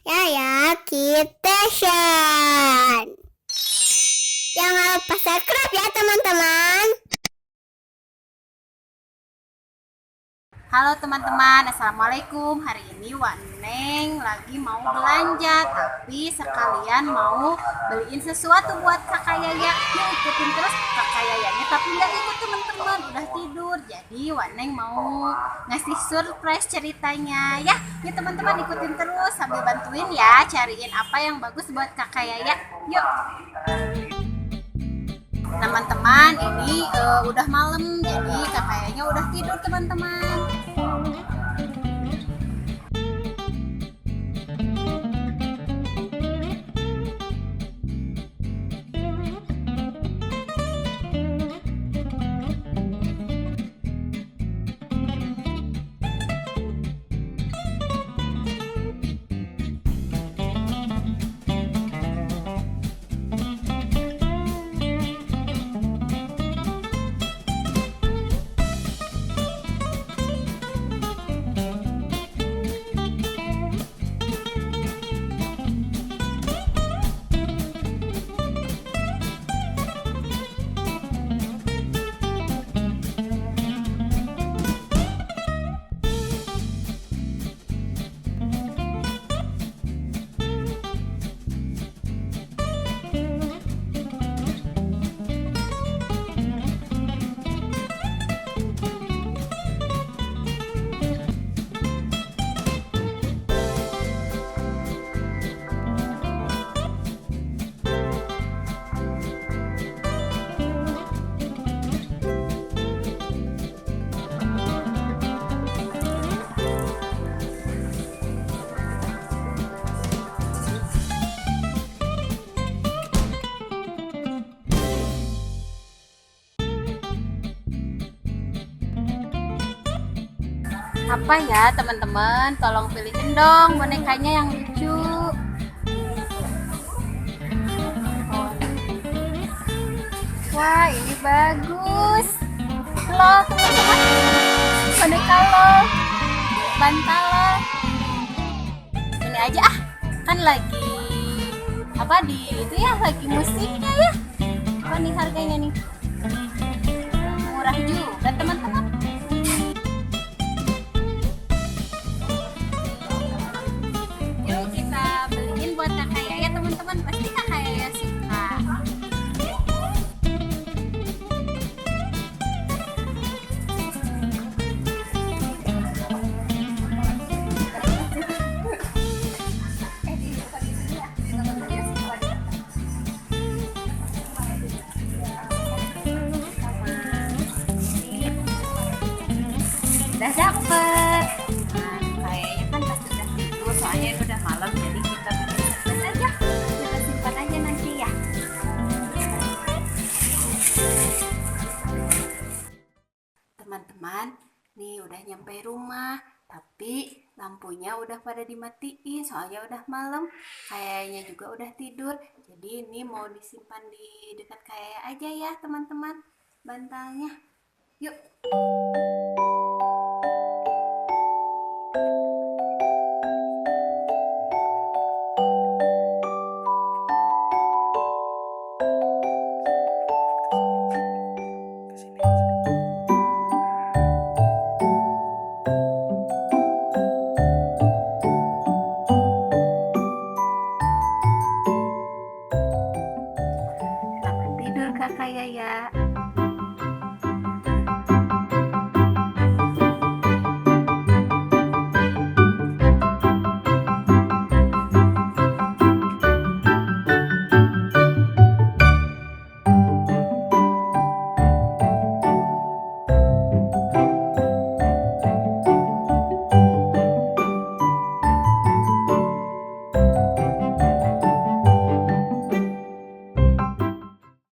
Kayak Kitchen. Jangan lupa subscribe ya teman-teman. Halo teman-teman, assalamualaikum. Hari ini Waneng lagi mau belanja, tapi sekalian mau beliin sesuatu buat kakak Yaya. Yuk ikutin terus kakak Yayanya, tapi nggak ikut teman-teman, udah tidur. Jadi Waneng mau ngasih surprise ceritanya ya. Yuk teman-teman ikutin terus sambil bantuin ya, cariin apa yang bagus buat kakak Yaya. Yuk. Teman-teman, ini udah malam, jadi kakaknya udah tidur teman-teman. Apa ya teman-teman, tolong pilihin dong bonekanya yang lucu. Wah, ini bagus loh teman-teman, boneka lo, bantal lo. Ini aja ah, kan lagi apa di itu ya, lagi musiknya ya. Apa nih harganya nih, murah juga teman-teman. Yuk kita beliin buat kakak Yaya teman-teman, pasti kakak Yaya suka. Udah dapet. Nah, kayaknya kan pasti udah tidur, soalnya itu udah malam, jadi kita simpan aja. Kita simpan aja nanti ya. Teman-teman, nih udah nyampe rumah, tapi lampunya udah pada dimatiin, soalnya udah malam. Kayaknya juga udah tidur, jadi ini mau disimpan di dekat kayak aja ya teman-teman, bantalnya. Yuk.